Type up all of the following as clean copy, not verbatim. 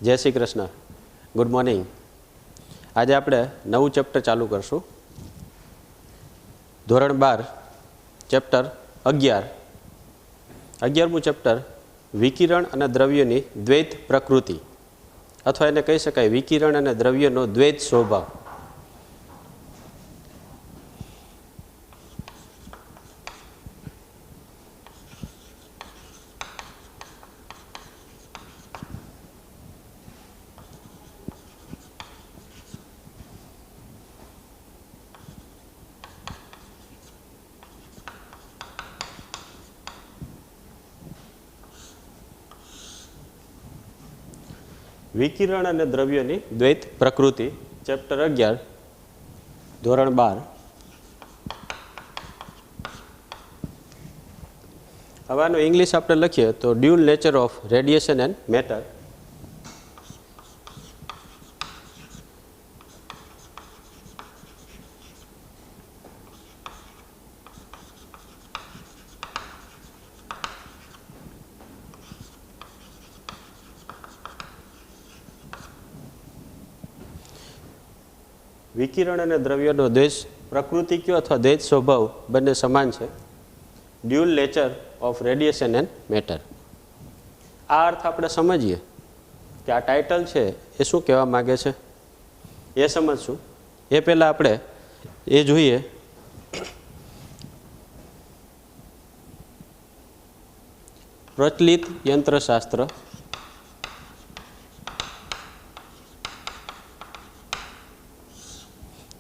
जय Shri Krishna, good morning. आज આપણે નવું ચેપ્ટર ચાલુ કરશું, ધોરણ 12 ચેપ્ટર 11મું ચેપ્ટર વિકિરણ અને દ્રવ્યની દ્વૈત પ્રકૃતિ, અથવા એને કહી શકાય વિકિરણ અને દ્રવ્યનો દ્વૈત સ્વભાવ। વિકિરણ અને દ્રવ્યની દ્વૈત પ્રકૃતિ, ચેપ્ટર 11, ધોરણ 12। હવે આનું ઇંગ્લિશ આપણે લખીએ તો dual nature of radiation and matter. વિકિરણ અને દ્રવ્યનો દ્વૈત પ્રકૃતિ કયો અથવા દ્વૈત સ્વભાવ બંને સમાન છે, dual nature of radiation and matter. આ અર્થ આપણે સમજીએ કે આ ટાઇટલ છે એ શું કહેવા માગે છે એ સમજશું। એ પહેલાં આપણે એ જોઈએ પ્રચલિત યંત્રશાસ્ત્ર,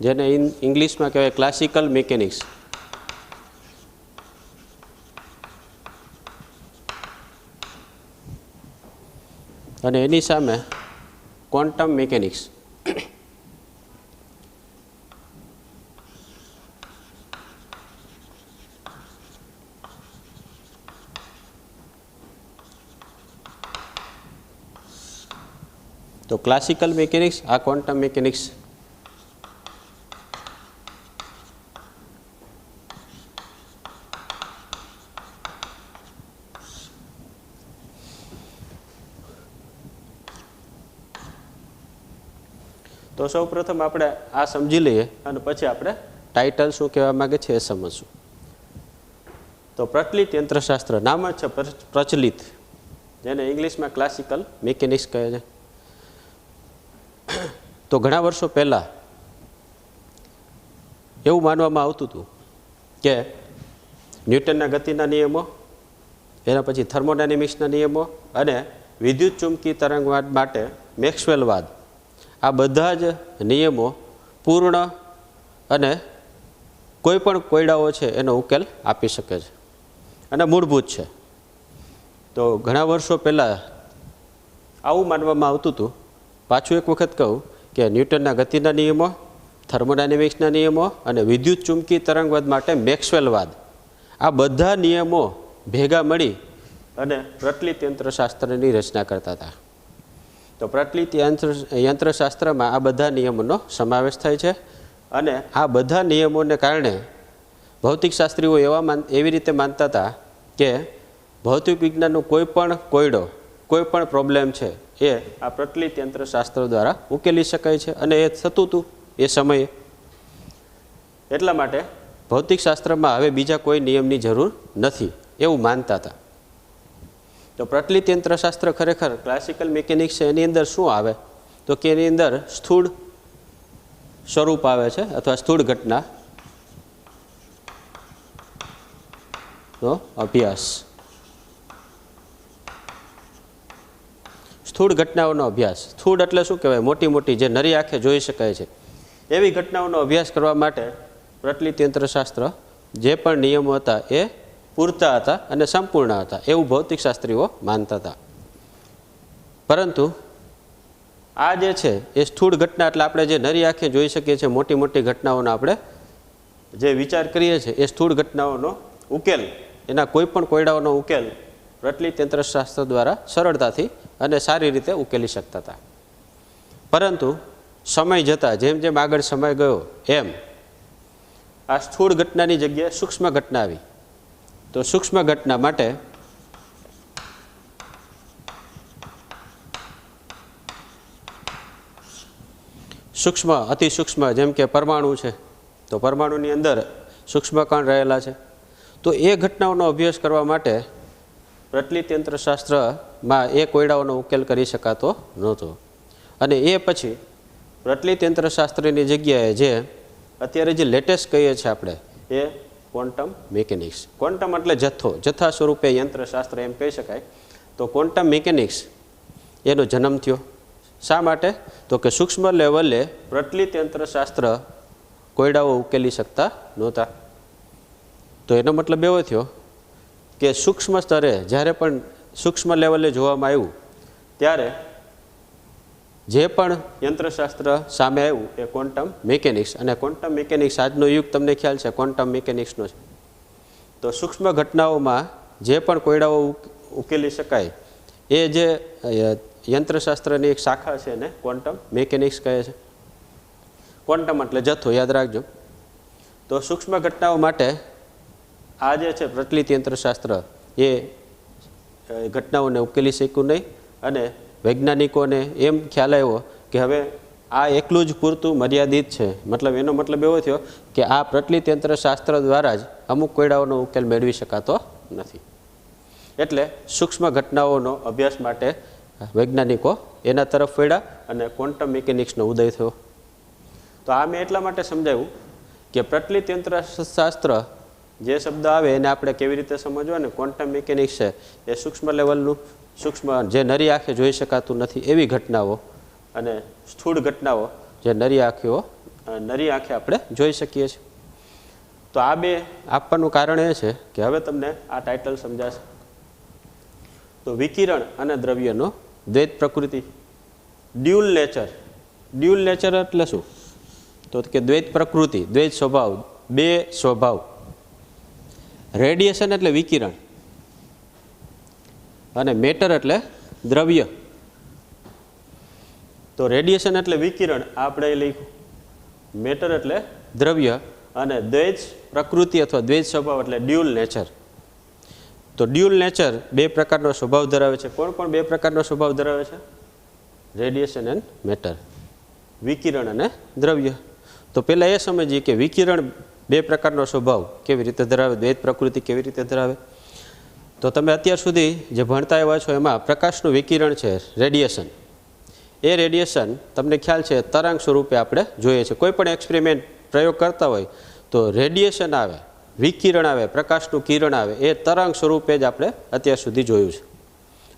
જેને ઇંગ્લિશમાં કહેવાય ક્લાસિકલ મિકેનિક્સ, અને એની સામે ક્વોન્ટમ મિકેનિક્સ। તો ક્લાસિકલ મિકેનિક્સ, આ ક્વોન્ટમ મિકેનિક્સ। તો સૌ પ્રથમ આપણે આ સમજી લઈએ અને પછી આપણે ટાઇટલ શું કહેવા માગે છે એ સમજશું। તો પ્રચલિત યંત્રશાસ્ત્ર, નામ જ છે પ્રચલિત, જેને ઇંગ્લિશમાં ક્લાસિકલ મિકેનિક્સ કહે છે। તો ઘણા વર્ષો પહેલાં એવું માનવામાં આવતું હતું કે ન્યૂટનના ગતિના નિયમો, એના પછી થર્મોડાયનેમિક્સના નિયમો અને વિદ્યુત ચુંબકી તરંગવાદ માટે મેક્સવેલવાદ, આ બધા જ નિયમો પૂર્ણ અને કોઈ પણ કોયડાઓ છે એનો ઉકેલ આપી શકે છે અને મૂળભૂત છે। તો ઘણા વર્ષો પહેલાં આવું માનવામાં આવતું હતું। પાછું એક વખત કહું કે ન્યૂટનના ગતિના નિયમો, થર્મોડાયનેમિક્સના નિયમો અને વિદ્યુત ચુંબકી તરંગવાદ માટે મેક્સવેલવાદ, આ બધા નિયમો ભેગા મળી અને પ્રચલિત યંત્રશાસ્ત્રની રચના કરતા હતા। તો પ્રચલિત યંત્રશાસ્ત્રમાં આ બધા નિયમોનો સમાવેશ થાય છે અને આ બધા નિયમોને કારણે ભૌતિકશાસ્ત્રીઓ એવી રીતે માનતા હતા કે ભૌતિક વિજ્ઞાનનો કોઈ પણ કોયડો, કોઈ પણ પ્રોબ્લેમ છે એ આ પ્રચલિત યંત્રશાસ્ત્ર દ્વારા ઉકેલી શકાય છે, અને એ થતું હતું એ સમયે। એટલા માટે ભૌતિકશાસ્ત્રમાં હવે બીજા કોઈ નિયમની જરૂર નથી એવું માનતા હતા। તો પ્રચલિત યંત્રશાસ્ત્ર ખરેખર ક્લાસિકલ મિકેનિક્સ છે એની અંદર શું આવે તો કે એની અંદર સ્થૂળ સ્વરૂપ આવે છે અથવા સ્થૂળ ઘટનાનો અભ્યાસ, સ્થૂળ ઘટનાઓનો અભ્યાસ। સ્થૂળ એટલે શું કહેવાય? મોટી મોટી, જે નરી આંખે જોઈ શકાય છે એવી ઘટનાઓનો અભ્યાસ કરવા માટે પ્રચલિત યંત્રશાસ્ત્ર જે પણ નિયમો હતા એ પૂરતા હતા અને સંપૂર્ણ હતા એવું ભૌતિકશાસ્ત્રીઓ માનતા હતા। પરંતુ આ જે છે એ સ્થૂળ ઘટના, એટલે આપણે જે નરી આંખે જોઈ શકીએ છીએ મોટી મોટી ઘટનાઓનો આપણે જે વિચાર કરીએ છીએ એ સ્થૂળ ઘટનાઓનો ઉકેલ, એના કોઈ પણ કોયડાઓનો ઉકેલ પ્રચલિત યંત્રશાસ્ત્ર દ્વારા સરળતાથી અને સારી રીતે ઉકેલી શકતા હતા। પરંતુ સમય જતાં, જેમ જેમ આગળ સમય ગયો એમ આ સ્થૂળ ઘટનાની જગ્યાએ સૂક્ષ્મ ઘટના આવી। તો સૂક્ષ્મ ઘટના માટે સૂક્ષ્મ અતિ સૂક્ષ્મ જેમ કે પરમાણુ છે, તો પરમાણુની અંદર સૂક્ષ્મ કણ રહેલા છે. તો એ ઘટનાઓનો અભ્યાસ કરવા માટે પ્રચલિત યંત્રશાસ્ત્રમાં એ કોયડાઓનો ઉકેલ કરી શકાતો નહોતો. અને એ પછી પ્રચલિત યંત્રશાસ્ત્રની જગ્યાએ જે અત્યારે જે લેટેસ્ટ કહીએ છીએ આપણે એ ક્વોન્ટમ મિકેનિક્સ. ક્વોન્ટમ એટલે જથ્થો, જથ્થા સ્વરૂપે યંત્રશાસ્ત્ર એમ કહી શકાય. તો ક્વોન્ટમ મિકેનિક્સ એનો જન્મ થયો. શા માટે? તો કે સૂક્ષ્મ લેવલે પ્રચલિત યંત્રશાસ્ત્ર કોયડાઓ ઉકેલી શકતા નહોતા. તો એનો મતલબ એવો થયો કે સૂક્ષ્મ સ્તરે જ્યારે પણ સૂક્ષ્મ લેવલે જોવામાં આવ્યું ત્યારે જે પણ યંત્રશાસ્ત્ર સામે આવ્યું એ ક્વોન્ટમ મિકેનિક્સ. અને ક્વોન્ટમ મિકેનિક્સ આજનો યુગ તમને ખ્યાલ છે ક્વોન્ટમ મિકેનિક્સનો છે. તો સૂક્ષ્મ ઘટનાઓમાં જે પણ કોયડાઓ ઉકેલી શકાય એ જે યંત્રશાસ્ત્રની એક શાખા છે એને ક્વોન્ટમ મિકેનિક્સ કહે છે. ક્વોન્ટમ એટલે જથ્થો, યાદ રાખજો. તો સૂક્ષ્મ ઘટનાઓ માટે આ જે છે પ્રચલિત યંત્રશાસ્ત્ર એ ઘટનાઓને ઉકેલી શક્યું નહીં. અને વૈજ્ઞાનિકોને એમ ખ્યાલ આવ્યો કે હવે આ એકલું જ પૂરતું મર્યાદિત છે. મતલબ એનો મતલબ એવો થયો કે આ પ્રચલિત યંત્રશાસ્ત્ર દ્વારા જ અમુક કોયડાઓનો ઉકેલ મેળવી શકાતો નથી. એટલે સૂક્ષ્મ ઘટનાઓનો અભ્યાસ માટે વૈજ્ઞાનિકો એના તરફ વળ્યા અને ક્વોન્ટમ મિકેનિક્સનો ઉદય થયો. તો આ મેં એટલા માટે સમજાવ્યું કે પ્રચલિત યંત્રશાસ્ત્ર જે શબ્દ આવે એને આપણે કેવી રીતે સમજવો, અને ક્વોન્ટમ મિકેનિક્સ છે એ સૂક્ષ્મ લેવલનું, સૂક્ષ્મ જે નરી આંખે જોઈ શકાતું નથી એવી ઘટનાઓ અને સ્થૂળ ઘટનાઓ જે નરી આંખે આપણે જોઈ શકીએ છીએ. તો આ બે આપવાનું કારણ એ છે કે હવે તમને આ ટાઇટલ સમજાશે. તો વિકિરણ અને દ્રવ્યનો દ્વૈત પ્રકૃતિ, ડ્યુઅલ નેચર. ડ્યુઅલ નેચર એટલે શું? તો કે દ્વૈત પ્રકૃતિ, દ્વૈત સ્વભાવ, બે સ્વભાવ. રેડિયેશન એટલે વિકિરણ અને મેટર એટલે દ્રવ્ય. તો રેડિયેશન એટલે વિકિરણ આપણે લખ્યું, મેટર એટલે દ્રવ્ય, અને દ્વૈત પ્રકૃતિ અથવા દ્વૈત સ્વભાવ એટલે ડ્યુઅલ નેચર. તો ડ્યુઅલ નેચર બે પ્રકારનો સ્વભાવ ધરાવે છે. કોણ કોણ બે પ્રકારનો સ્વભાવ ધરાવે છે? રેડિયેશન એન્ડ મેટર, વિકિરણ અને દ્રવ્ય. તો પહેલાં એ સમજીએ કે વિકિરણ બે પ્રકારનો સ્વભાવ કેવી રીતે ધરાવે, દ્વૈત પ્રકૃતિ કેવી રીતે ધરાવે. તો તમે અત્યાર સુધી જે ભણતા આવ્યા છો એમાં પ્રકાશનું વિકિરણ છે રેડિયેશન. એ રેડિયેશન તમને ખ્યાલ છે તરંગ સ્વરૂપે આપણે જોઈએ છીએ. કોઈ પણ એક્સપેરિમેન્ટ પ્રયોગ કરતા હોય તો રેડિયેશન આવે, વિકિરણ આવે, પ્રકાશનું કિરણ આવે, એ તરંગ સ્વરૂપે જ આપણે અત્યાર સુધી જોયું છે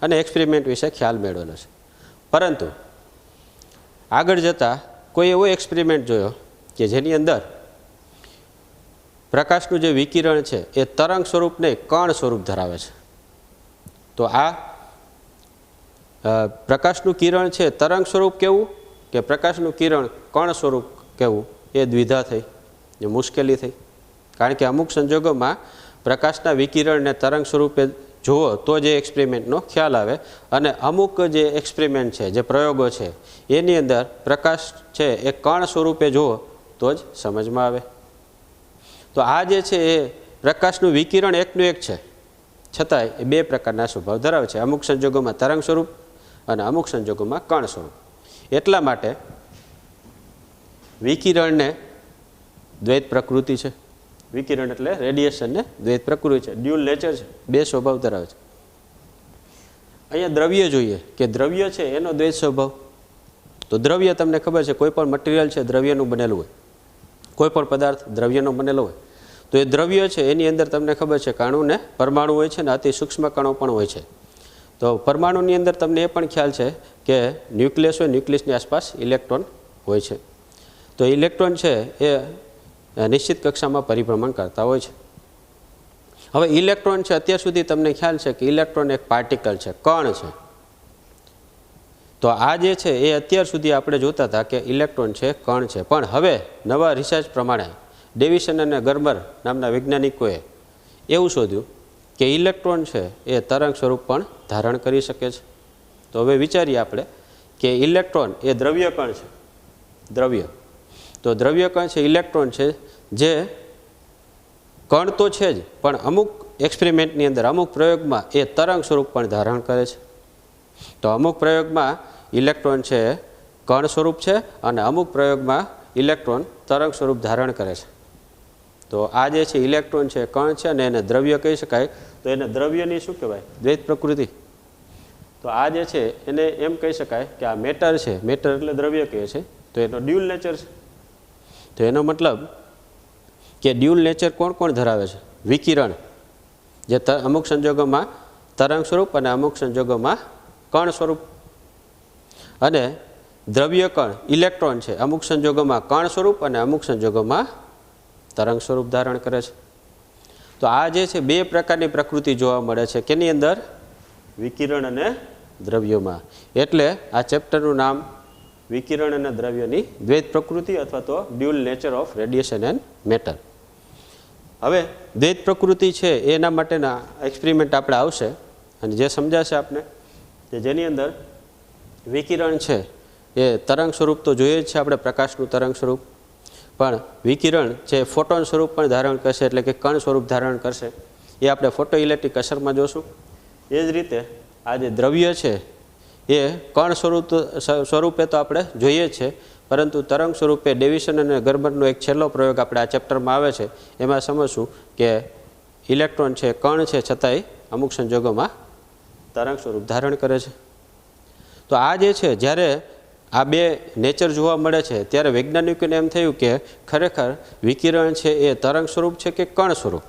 અને એક્સપેરિમેન્ટ વિશે ખ્યાલ મેળવેલો છે. પરંતુ આગળ જતાં કોઈ એવો એક્સપેરિમેન્ટ જોયો કે જેની અંદર પ્રકાશનું જે વિકિરણ છે એ તરંગ સ્વરૂપ નહીં કણ સ્વરૂપ ધરાવે છે. તો આ પ્રકાશનું કિરણ છે તરંગ સ્વરૂપ કેવું કે પ્રકાશનું કિરણ કણ સ્વરૂપ કેવું, એ દ્વિધા થઈ, એ મુશ્કેલી થઈ. કારણ કે અમુક સંજોગોમાં પ્રકાશના વિકિરણને તરંગ સ્વરૂપે જુઓ તો જ એ એક્સપેરિમેન્ટનો ખ્યાલ આવે, અને અમુક જે એક્સપેરિમેન્ટ છે, જે પ્રયોગો છે એની અંદર પ્રકાશ છે એ કણ સ્વરૂપે જુઓ તો જ સમજમાં આવે. તો આ જે છે એ પ્રકાશનું વિકિરણ એકનું એક છે, છતાંય એ બે પ્રકારના સ્વભાવ ધરાવે છે. અમુક સંજોગોમાં તરંગ સ્વરૂપ અને અમુક સંજોગોમાં કણ સ્વરૂપ. એટલા માટે વિકિરણને દ્વૈત પ્રકૃતિ છે. વિકિરણ એટલે રેડિયેશનને દ્વૈત પ્રકૃતિ છે, ડ્યુઅલ નેચર છે, બે સ્વભાવ ધરાવે છે. અહીંયા દ્રવ્ય જોઈએ કે દ્રવ્ય છે એનો દ્વૈત સ્વભાવ. તો દ્રવ્ય તમને ખબર છે કોઈ પણ મટીરિયલ છે દ્રવ્યનું બનેલું હોય, કોઈ પણ પદાર્થ દ્રવ્યનો બનેલો હોય. તો એ દ્રવ્ય છે એની અંદર તમને ખબર છે કે અણુને પરમાણુ હોય છે ને અતિ સૂક્ષ્મ કણો પણ હોય છે. તો પરમાણુની અંદર તમને એ પણ ખ્યાલ છે કે ન્યુક્લિયસ હોય, ન્યુક્લિયસની આસપાસ ઇલેક્ટ્રોન હોય છે. તો ઇલેક્ટ્રોન છે એ નિશ્ચિત કક્ષામાં પરિભ્રમણ કરતા હોય છે. હવે ઇલેક્ટ્રોન છે અત્યાર સુધી તમને ખ્યાલ છે કે ઇલેક્ટ્રોન એક પાર્ટિકલ છે, કણ છે. તો આ જે છે એ અત્યાર સુધી આપણે જોતા હતા કે ઇલેક્ટ્રોન છે કણ છે. પણ હવે નવા રિસર્ચ પ્રમાણે ડેવિસન અને ગર્બર નામના વૈજ્ઞાનિકોએ એવું શોધ્યું કે ઇલેક્ટ્રોન છે એ તરંગ સ્વરૂપ પણ ધારણ કરી શકે છે. તો હવે વિચારીએ આપણે કે ઇલેક્ટ્રોન એ દ્રવ્ય કણ છે, દ્રવ્ય. તો દ્રવ્ય કણ છે, ઇલેક્ટ્રોન છે, જે કણ તો છે જ પણ અમુક એક્સપેરિમેન્ટની અંદર અમુક પ્રયોગમાં એ તરંગ સ્વરૂપ પણ ધારણ કરે છે. તો અમુક પ્રયોગમાં ઇલેક્ટ્રોન છે કણ સ્વરૂપ છે અને અમુક પ્રયોગમાં ઇલેક્ટ્રોન તરંગ સ્વરૂપ ધારણ કરે છે. તો આ જે છે ઇલેક્ટ્રોન છે કણ છે અને એને દ્રવ્ય કહી શકાય. તો એને દ્રવ્યની શું કહેવાય? દ્વૈત પ્રકૃતિ. તો આ જે છે એને એમ કહી શકાય કે આ મેટર છે, મેટર એટલે દ્રવ્ય કહે છે, તો એનો ડ્યુઅલ નેચર છે. તો એનો મતલબ કે ડ્યુઅલ નેચર કોણ કોણ ધરાવે છે? વિકિરણ, જે અમુક સંજોગોમાં તરંગ સ્વરૂપ અને અમુક સંજોગોમાં કણ સ્વરૂપ, અને દ્રવ્ય કણ ઇલેક્ટ્રોન છે અમુક સંજોગોમાં કણ સ્વરૂપ અને અમુક સંજોગોમાં તરંગ સ્વરૂપ ધારણ કરે છે. તો આ જે છે બે પ્રકારની પ્રકૃતિ જોવા મળે છે કેની અંદર? વિકિરણ અને દ્રવ્યોમાં. એટલે આ ચેપ્ટરનું નામ વિકિરણ અને દ્રવ્યની દ્વૈત પ્રકૃતિ અથવા તો dual nature of radiation and matter. હવે દ્વૈત પ્રકૃતિ છે એના માટેના એક્સપેરિમેન્ટ આપણે આવશે અને જે સમજાશે આપણે કે જેની અંદર વિકિરણ છે એ તરંગ સ્વરૂપ તો જોઈએ જ છે આપણે, પ્રકાશનું તરંગ સ્વરૂપ, પણ વિકિરણ છે ફોટોન સ્વરૂપ પણ ધારણ કરશે, એટલે કે કણ સ્વરૂપ ધારણ કરશે. એ આપણે ફોટો ઇલેક્ટ્રિક અસરમાં જોશું. એ જ રીતે આ જે દ્રવ્ય છે એ કણ સ્વરૂપે તો આપણે જોઈએ જ છે, પરંતુ તરંગ સ્વરૂપે ડેવિસન અને ગર્બરનો એક છેલ્લો પ્રયોગ આપણે આ ચેપ્ટરમાં આવે છે. એમાં સમજશું કે ઇલેક્ટ્રોન છે કણ છે છતાંય અમુક સંજોગોમાં તરંગ સ્વરૂપ ધારણ કરે છે. તો આ જે છે જ્યારે આ બે નેચર જોવા મળે છે ત્યારે વૈજ્ઞાનિકોને એમ થયું કે ખરેખર વિકિરણ છે એ તરંગ સ્વરૂપ છે કે કણ સ્વરૂપ,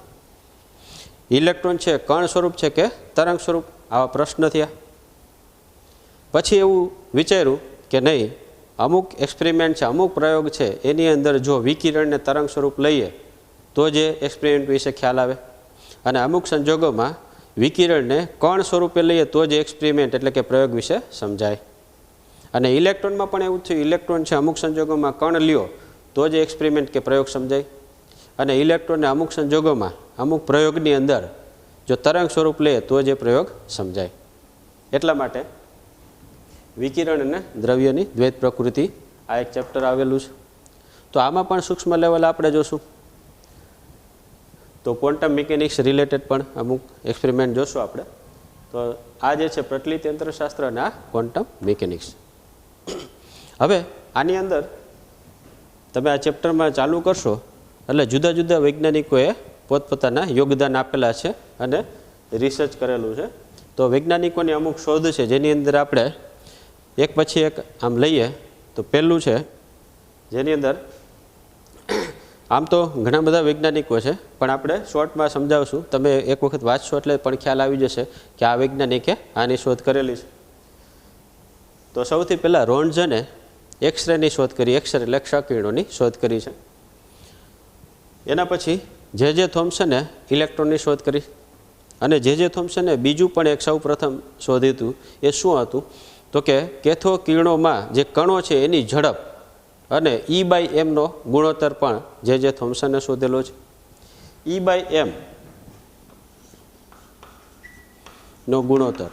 ઇલેક્ટ્રોન છે કણ સ્વરૂપ છે કે તરંગ સ્વરૂપ, આવા પ્રશ્ન થયા. પછી એવું વિચાર્યું કે નહીં, અમુક એક્સપેરિમેન્ટ છે, અમુક પ્રયોગ છે એની અંદર જો વિકિરણને તરંગ સ્વરૂપ લઈએ તો જે એક્સપેરિમેન્ટ વિશે ખ્યાલ આવે, અને અમુક સંજોગોમાં વિકિરણને કણ સ્વરૂપે લઈએ તો જે એક્સપેરિમેન્ટ એટલે કે પ્રયોગ વિશે સમજાય. અને ઇલેક્ટ્રોનમાં પણ એવું થયું, ઇલેક્ટ્રોન છે અમુક સંજોગોમાં કણ લ્યો તો જે એક્સપેરિમેન્ટ કે પ્રયોગ સમજાય, અને ઇલેક્ટ્રોનને અમુક સંજોગોમાં અમુક પ્રયોગની અંદર જો તરંગ સ્વરૂપ લે તો જે પ્રયોગ સમજાય. એટલા માટે વિકિરણ અને દ્રવ્યની દ્વૈત પ્રકૃતિ આ એક ચેપ્ટર આવેલું છે. તો આમાં પણ સૂક્ષ્મ લેવલ આપણે જોશું. તો ક્વોન્ટમ મિકેનિક્સ રિલેટેડ પણ અમુક એક્સપેરિમેન્ટ જોશું આપણે. તો આ જે છે પ્રચલિત યંત્રશાસ્ત્ર અને આ ક્વોન્ટમ મિકેનિક્સ. હવે આની અંદર તમે આ ચેપ્ટરમાં ચાલુ કરશો એટલે જુદા જુદા વૈજ્ઞાનિકોએ પોતપોતાના યોગદાન આપેલા છે અને રિસર્ચ કરેલું છે. તો વૈજ્ઞાનિકોની અમુક શોધ છે જેની અંદર આપણે એક પછી એક આમ લઈએ. તો પહેલું છે જેની અંદર આમ તો ઘણા બધા વૈજ્ઞાનિકો છે પણ આપણે શોર્ટમાં સમજાવશું, તમે એક વખત વાંચશો એટલે પણ ખ્યાલ આવી જશે કે આ વૈજ્ઞાનિકે આની શોધ કરેલી છે. તો સૌથી પહેલાં રોન્ટઝને એક્સરેની શોધ કરી, એક્સરે એટલે ક્ષકિરણોની શોધ કરી છે. એના પછી જે થોમ્સને ઇલેક્ટ્રોનની શોધ કરી, અને જે થોમ્સને બીજું પણ એક સૌ પ્રથમ શોધ્યું હતું. એ શું હતું? તો કે કેથો કિરણોમાં જે કણો છે એની ઝડપ અને E/mનો ગુણોત્તર પણ જે થોમ્સને શોધેલો છે. E/m નો ગુણોત્તર,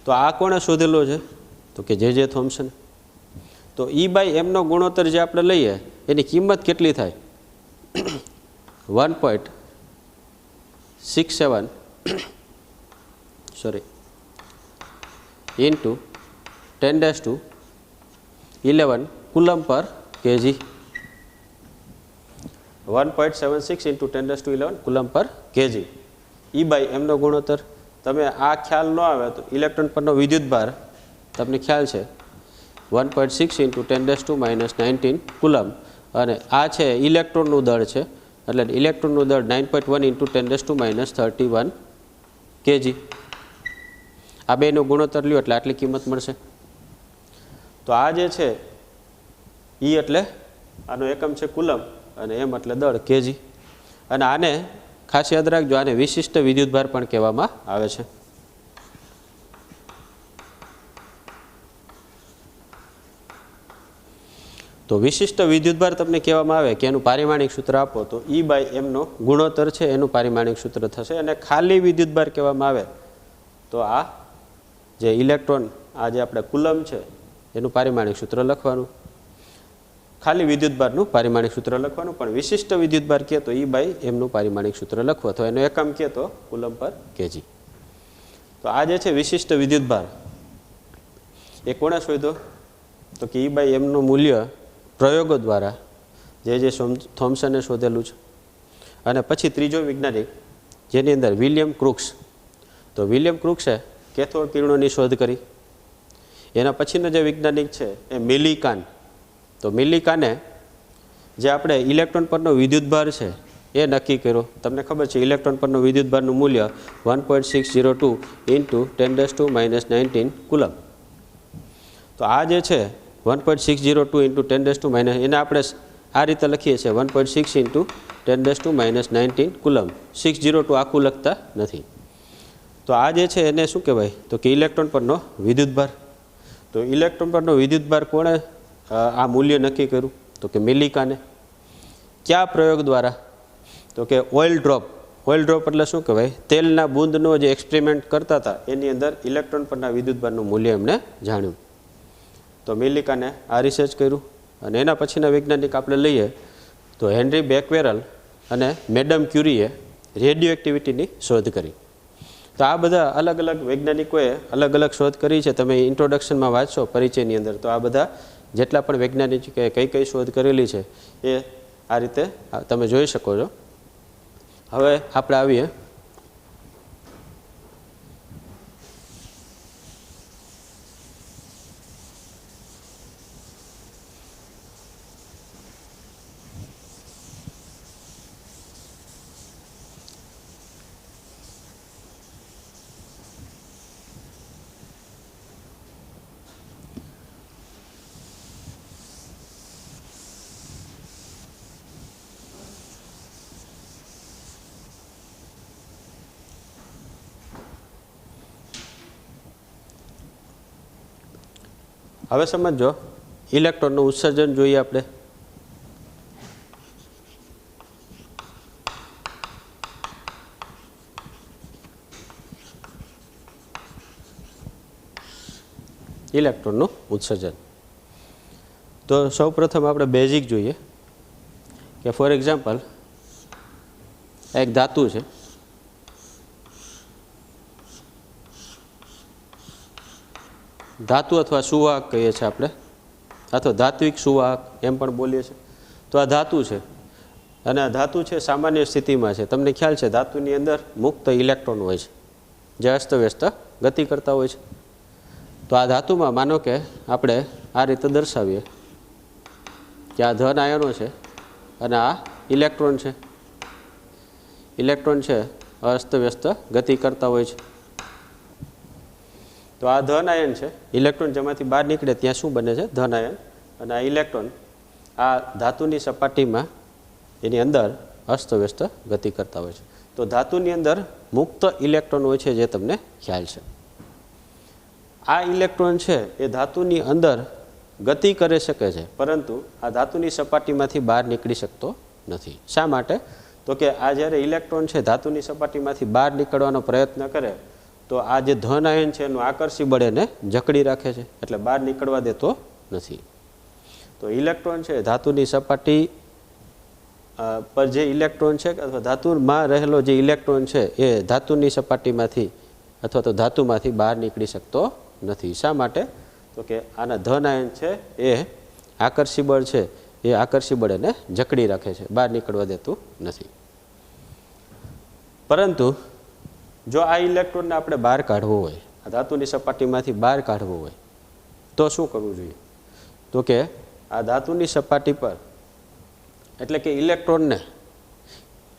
તો આ કોણે શોધેલો છે? તો કે જે થોમ્સન. તો E/m નો ગુણોત્તર જે આપણે લઈએ એની કિંમત કેટલી થાય? 1.67 into 10⁻11 કુલમ પર કેજી. 1.76 into 10⁻11 કુલમ પર કેજી. E/m નો ગુણોત્તર. તમે આ ખ્યાલ ન આવે તો ઇલેક્ટ્રોન પરનો વિદ્યુત ભાર તમને ખ્યાલ છે 1.6 into 10⁻−19 કુલમ, અને આ છે ઇલેક્ટ્રોનનું દળ છે, એટલે ઇલેક્ટ્રોનનું દળ 9.1 into 10⁻31 કેજી. આ બેનો ગુણોત્તર લ્યો એટલે આટલી કિંમત મળશે. તો આ જે છે E એટલે આનો એકમ છે કુલમ અને M એટલે દળ કેજી. અને આને ખાસ યાદ રાખજો, આને વિશિષ્ટ વિદ્યુતભાર પણ કહેવામાં આવે છે. તો વિશિષ્ટ વિદ્યુતભાર તમને કહેવામાં આવે કે એનું પારિમાણિક સૂત્ર આપો તો E/m નો ગુણોત્તર છે એનું પારિમાણિક સૂત્ર થશે. અને ખાલી વિદ્યુતભાર કહેવામાં આવે તો આ જે ઇલેક્ટ્રોન આ જે આપણે કુલમ છે એનું પારિમાણિક સૂત્ર લખવાનું, ખાલી વિદ્યુતભારનું પારિમાણિક સૂત્ર લખવાનું. પણ વિશિષ્ટ વિદ્યુતભાર કહે તો E/m નું પારિમાણિક સૂત્ર લખવું, અથવા એનો એકમ કહે તો કુલમ પર કેજી. તો આ જે છે વિશિષ્ટ વિદ્યુતભાર એ કોણે શોધ્યો? તો કે E/mનું મૂલ્ય પ્રયોગો દ્વારા જે થોમ્સને શોધેલું છે. અને પછી ત્રીજો વૈજ્ઞાનિક જેની અંદર વિલિયમ ક્રુક્સ. તો વિલિયમ ક્રુક્સે કેથોડ કિરણોની શોધ કરી. એના પછીનો જે વૈજ્ઞાનિક છે એ મિલીકાન. તો મિલીકાને જે આપણે ઇલેક્ટ્રોન પરનો વિદ્યુતભાર છે એ નક્કી કર્યો. તમને ખબર છે ઇલેક્ટ્રોન પરનું વિદ્યુતભારનું મૂલ્ય 1.602 × 10⁻19 કુલમ. તો આ જે છે 1.602 × 10⁻, એને આપણે આ રીતે લખીએ છીએ 1.6 × 10⁻19 કુલમ. 602 આખું લખતા નથી. તો આ જે છે એને શું કહેવાય? તો કે ઇલેક્ટ્રોન પરનો વિદ્યુતભાર. તો ઇલેક્ટ્રોન પરનો વિદ્યુતભાર કોણે આ મૂલ્ય નક્કી કર્યું? તો કે મિલીકાને. કયા પ્રયોગ દ્વારા? તો કે ઓઇલ ડ્રોપ. ઓઇલ ડ્રોપ એટલે શું કહેવાય? તેલના બૂંદનો જે એક્સપેરિમેન્ટ કરતા હતા એની અંદર ઇલેક્ટ્રોન પરના વિદ્યુતભારનું મૂલ્ય એમણે જાણ્યું. તો મિલીકાને આ રિસર્ચ કર્યું. અને એના પછીના વૈજ્ઞાનિક આપણે લઈએ તો હેનરી બેકવેરલ અને મેડમ ક્યુરીએ રેડિયો એક્ટિવિટીની શોધ કરી. તો આ બધા અલગ અલગ વૈજ્ઞાનિકોએ અલગ અલગ શોધ કરી છે. તમે ઇન્ટ્રોડક્શનમાં વાંચશો પરિચયની અંદર તો આ બધા જેટલા પણ વૈજ્ઞાનિકે કઈ કઈ શોધ કરેલી છે એ આ રીતે તમે જોઈ શકો છો. હવે આપણે આવીએ હવે સમજો ઇલેક્ટ્રોનનું ઉત્સર્જન જોઈએ આપણે. ઇલેક્ટ્રોનનું ઉત્સર્જન તો સૌપ્રથમ આપણે બેઝિક જોઈએ કે ફોર એક્ઝામ્પલ એક ધાતુ છે. ધાતુ અથવા સુવાહક કહીએ છીએ આપણે, અથવા ધાત્વિક સુવાહક એમ પણ બોલીએ છીએ. તો આ ધાતુ છે અને આ ધાતુ છે સામાન્ય સ્થિતિમાં છે. તમને ખ્યાલ છે ધાતુની અંદર મુક્ત ઇલેક્ટ્રોન હોય છે જે અસ્તવ્યસ્ત ગતિ કરતા હોય છે. તો આ ધાતુમાં માનો કે આપણે આ રીતે દર્શાવીએ કે આ ધન આયનો છે અને આ ઇલેક્ટ્રોન છે. ઇલેક્ટ્રોન છે અસ્તવ્યસ્ત ગતિ કરતા હોય છે. તો આ ધન આયન છે. ઇલેક્ટ્રોન જેમાંથી બહાર નીકળે ત્યાં શું બને છે? ધન આયન. અને આ ઇલેક્ટ્રોન આ ધાતુની સપાટીમાં એની અંદર અસ્તવ્યસ્ત ગતિ કરતા હોય છે. તો ધાતુની અંદર મુક્ત ઇલેક્ટ્રોન હોય છે જે તમને ખ્યાલ છે. આ ઇલેક્ટ્રોન છે એ ધાતુની અંદર ગતિ કરી શકે છે પરંતુ આ ધાતુની સપાટીમાંથી બહાર નીકળી શકતો નથી. શા માટે? તો કે આ જ્યારે ઇલેક્ટ્રોન છે ધાતુની સપાટીમાંથી બહાર નીકળવાનો પ્રયત્ન કરે તો આ જે ધન આયન છે એનું આકર્ષી બળ એને જકડી રાખે છે એટલે બહાર નીકળવા દેતો નથી. તો ઇલેક્ટ્રોન છે ધાતુની સપાટી પર જે ઇલેક્ટ્રોન છે અથવા ધાતુમાં રહેલો જે ઇલેક્ટ્રોન છે એ ધાતુની સપાટીમાંથી અથવા તો ધાતુમાંથી બહાર નીકળી શકતો નથી. શા માટે? તો કે આના ધન આયન છે એ આકર્ષી બળ છે એ આકર્ષી બળ એને જકડી રાખે છે, બહાર નીકળવા દેતું નથી. પરંતુ જો આ ઇલેક્ટ્રોનને આપણે બહાર કાઢવો હોય, આ ધાતુની સપાટીમાંથી બહાર કાઢવો હોય તો શું કરવું જોઈએ? તો કે આ ધાતુની સપાટી પર એટલે કે ઇલેક્ટ્રોનને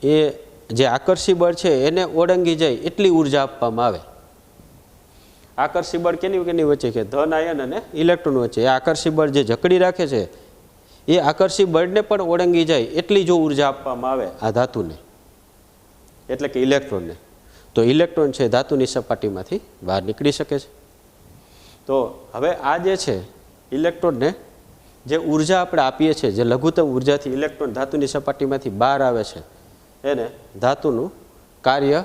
એ જે આકર્ષી બળ છે એને ઓળંગી જાય એટલી ઉર્જા આપવામાં આવે. આકર્ષી બળ કેની વચ્ચે છે? ધન આયન અને ઇલેક્ટ્રોન વચ્ચે. એ આકર્ષી બળ જે જકડી રાખે છે એ આકર્ષી બળને પણ ઓળંગી જાય એટલી જો ઉર્જા આપવામાં આવે આ ધાતુને એટલે કે ઇલેક્ટ્રોનને, તો ઇલેક્ટ્રોન છે ધાતુની સપાટીમાંથી બહાર નીકળી શકે છે. તો હવે આ જે છે ઇલેક્ટ્રોનને જે ઉર્જા આપણે આપીએ છીએ, જે લઘુત્તમ ઉર્જાથી ઇલેક્ટ્રોન ધાતુની સપાટીમાંથી બહાર આવે છે એને ધાતુનું કાર્ય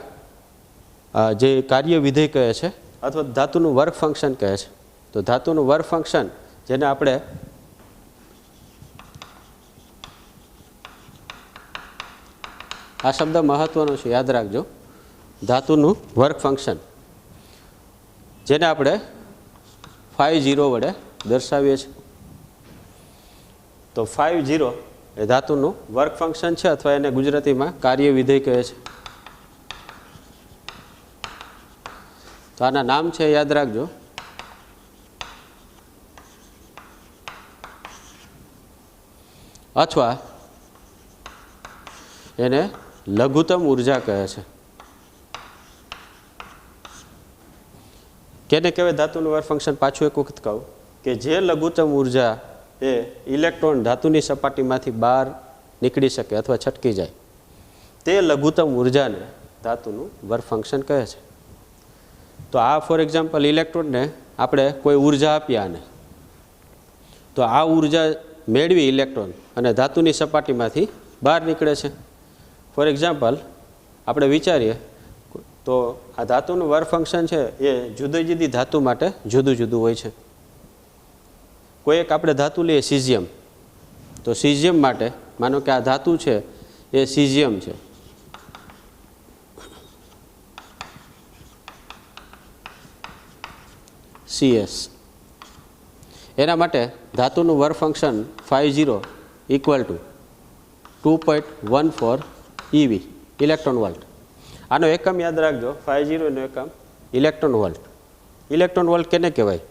જે કાર્ય વિધેય કહે છે અથવા ધાતુનું વર્ક ફંક્શન કહે છે. તો ધાતુનું વર્ક ફંક્શન જેને આપણે આ શબ્દ મહત્વનો છે, યાદ રાખજો, ધાતુનું વર્ક ફંક્શન. જેને આપણે 5 વડે દર્શાવીએ છીએ। તો 5 એ ધાતુનું વર્ક ફંક્શન છે અથવા એને ગુજરાતીમાં કાર્ય વિધેય કહે છે। તો આના નામ છે યાદ રાખજો, અથવા એને લઘુત્તમ ઉર્જા કહે છે। કેને કહેવાય ધાતુનું વર્ક ફંક્શન? પાછું એક વખત કહું કે જે લઘુત્તમ ઉર્જા એ ઇલેક્ટ્રોન ધાતુની સપાટીમાંથી બહાર નીકળી શકે અથવા છટકી જાય તે લઘુત્તમ ઉર્જાને ધાતુનું વર્ક ફંક્શન કહે છે। તો આ ફોર એક્ઝામ્પલ ઇલેક્ટ્રોનને આપણે કોઈ ઉર્જા આપી આને, તો આ ઉર્જા મેળવી ઇલેક્ટ્રોન અને ધાતુની સપાટીમાંથી બહાર નીકળે છે। ફોર એક્ઝામ્પલ આપણે વિચારીએ તો આ ધાતુનું વર્ક ફંક્શન છે એ જુદી જુદી ધાતુ માટે જુદું જુદું હોય છે। કોઈ એક આપણે ધાતુ લઈએ સીઝિયમ, તો સીઝિયમ માટે માનો કે આ ધાતુ છે એ સીઝિયમ છે, CS, એના માટે ધાતુનું work function 50 = 2.14 EV electron volt. આનો એકમ યાદ રાખજો, 50 નો એકમ ઇલેક્ટ્રોન વોલ્ટ। ઇલેક્ટ્રોન વોલ્ટ કેને કહેવાય?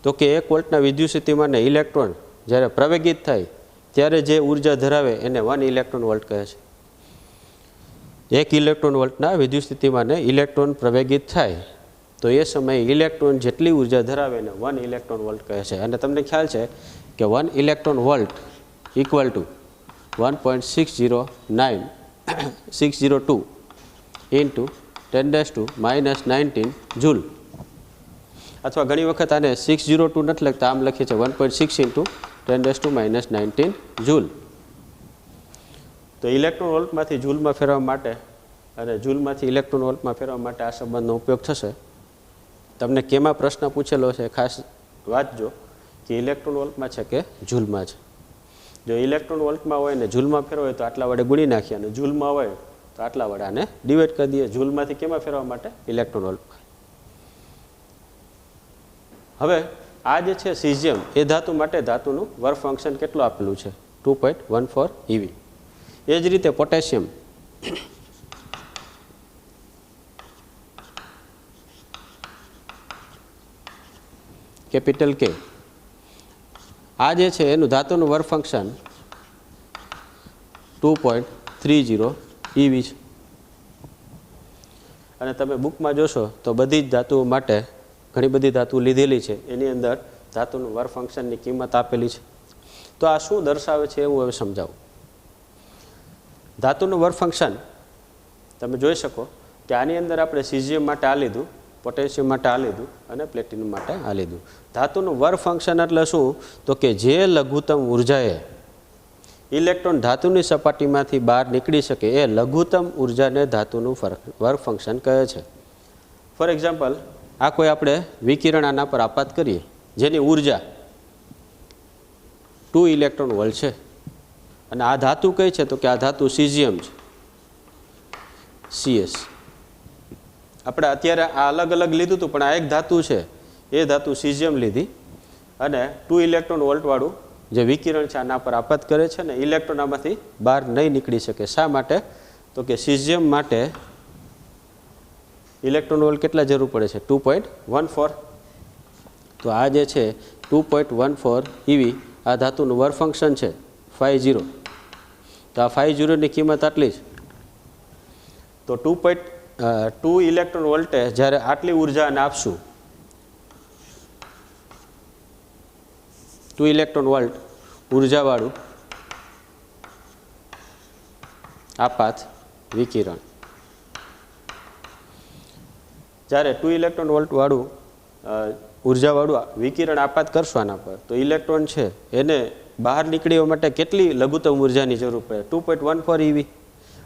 તો કે 1 વોલ્ટના વિદ્યુત સ્થિતિમાનને ઇલેક્ટ્રોન જ્યારે પ્રવેગિત થાય ત્યારે જે ઉર્જા ધરાવે એને 1 ઇલેક્ટ્રોન વોલ્ટ કહે છે। 1 ઇલેક્ટ્રોન વોલ્ટના વિદ્યુત સ્થિતિમાનને ઇલેક્ટ્રોન પ્રવેગિત થાય તો એ સમયે ઇલેક્ટ્રોન જેટલી ઉર્જા ધરાવે એને 1 ઇલેક્ટ્રોન વોલ્ટ કહે છે। અને તમને ખ્યાલ છે કે 1 electron volt equal to 1.609602 into 10⁻⁻19 joule, અથવા ઘણી વખત આને 602 નથી લખતા, આમ લખીએ છીએ 1.6 ઇન્ટુ 10⁻⁻19 જૂલ। તો ઇલેક્ટ્રોન વોલ્ટમાંથી જૂલમાં ફેરવવા માટે અને જૂલમાંથી ઇલેક્ટ્રોન વોલ્ટમાં ફેરવવા માટે આ સંબંધનો ઉપયોગ થશે। તમને કેમાં પ્રશ્ન પૂછેલો છે ખાસ વાંચજો કે ઇલેક્ટ્રોન વોલ્ટમાં છે કે જૂલમાં છે। જો ઇલેક્ટ્રોન વોલ્ટમાં હોય ને જૂલમાં ફેરવાય તો આટલા વડે ગુણી નાખીએ, અને જૂલમાં હોય તો આટલા વડે આને ડિવાઈડ કરી દઈએ। જૂલમાંથી કેમાં ફેરવવા માટે? ઇલેક્ટ્રોન વોલ્ટમાં। હવે આ જે છે સીઝિયમ એ ધાતુ માટે ધાતુનું વર્ક ફંક્શન કેટલું આપેલું છે? 2.14 EV। એ જ રીતે પોટેશિયમ, કેપિટલ કે, આ જે છે એનું ધાતુનું વર્ક ફંક્શન 2.30 EV છે। અને તમે બુકમાં જોશો તો બધી જ ધાતુઓ માટે ઘણી બધી ધાતુ લીધેલી છે, એની અંદર ધાતુનું વર્ક ફંક્શનની કિંમત આપેલી છે। તો આ શું દર્શાવે છે એવું હવે સમજાવું। ધાતુનું વર્ક ફંક્શન તમે જોઈ શકો કે આની અંદર આપણે સીઝિયમ માટે આ લીધું, પોટેશિયમ માટે આ લીધું અને પ્લેટિનમ માટે આ લીધું। ધાતુનું વર્ક ફંક્શન એટલે શું? તો કે જે લઘુત્તમ ઉર્જાએ ઇલેક્ટ્રોન ધાતુની સપાટીમાંથી બહાર નીકળી શકે એ લઘુત્તમ ઉર્જાને ધાતુનું વર્ક ફંક્શન કહે છે। ફોર એક્ઝામ્પલ આ કોઈ આપણે વિકિરણ આના પર આપાત કરીએ જેની ઉર્જા 2 ઇલેક્ટ્રોન વોલ્ટ છે, અને આ ધાતુ કઈ છે? તો કે આ ધાતુ સીઝિયમ છે, CS। આપણે અત્યારે આ અલગ અલગ લીધું હતું, પણ આ એક ધાતુ છે એ ધાતુ સીઝિયમ લીધી, અને 2 ઇલેક્ટ્રોન વોલ્ટવાળું જે વિકિરણ છે આના પર આપાત કરે છે ને ઇલેક્ટ્રોન આમાંથી બહાર નહીં નીકળી શકે। શા માટે? તો કે સીઝિયમ માટે ઇલેક્ટ્રોન વોલ્ટ કેટલા જરૂર પડે છે? 2.14। તો આ જે છે 2.14 EV આ ધાતુનું વર્ક ફંક્શન છે 50। તો આ 50 ની કિંમત આટલી જ। તો 2 ઇલેક્ટ્રોન વોલ્ટે જ્યારે આટલી ઉર્જા આને આપશું, 2 ઇલેક્ટ્રોન વોલ્ટ ઉર્જાવાળું આપાત વિકિરણ, જ્યારે 2 ઇલેક્ટ્રોન વોલ્ટવાળું ઉર્જાવાળું વિકિરણ આપાત કરશું આના પર, તો ઇલેક્ટ્રોન છે એને બહાર નીકળવા માટે કેટલી લઘુત્તમ ઉર્જાની જરૂર પડે? 2.14 EV।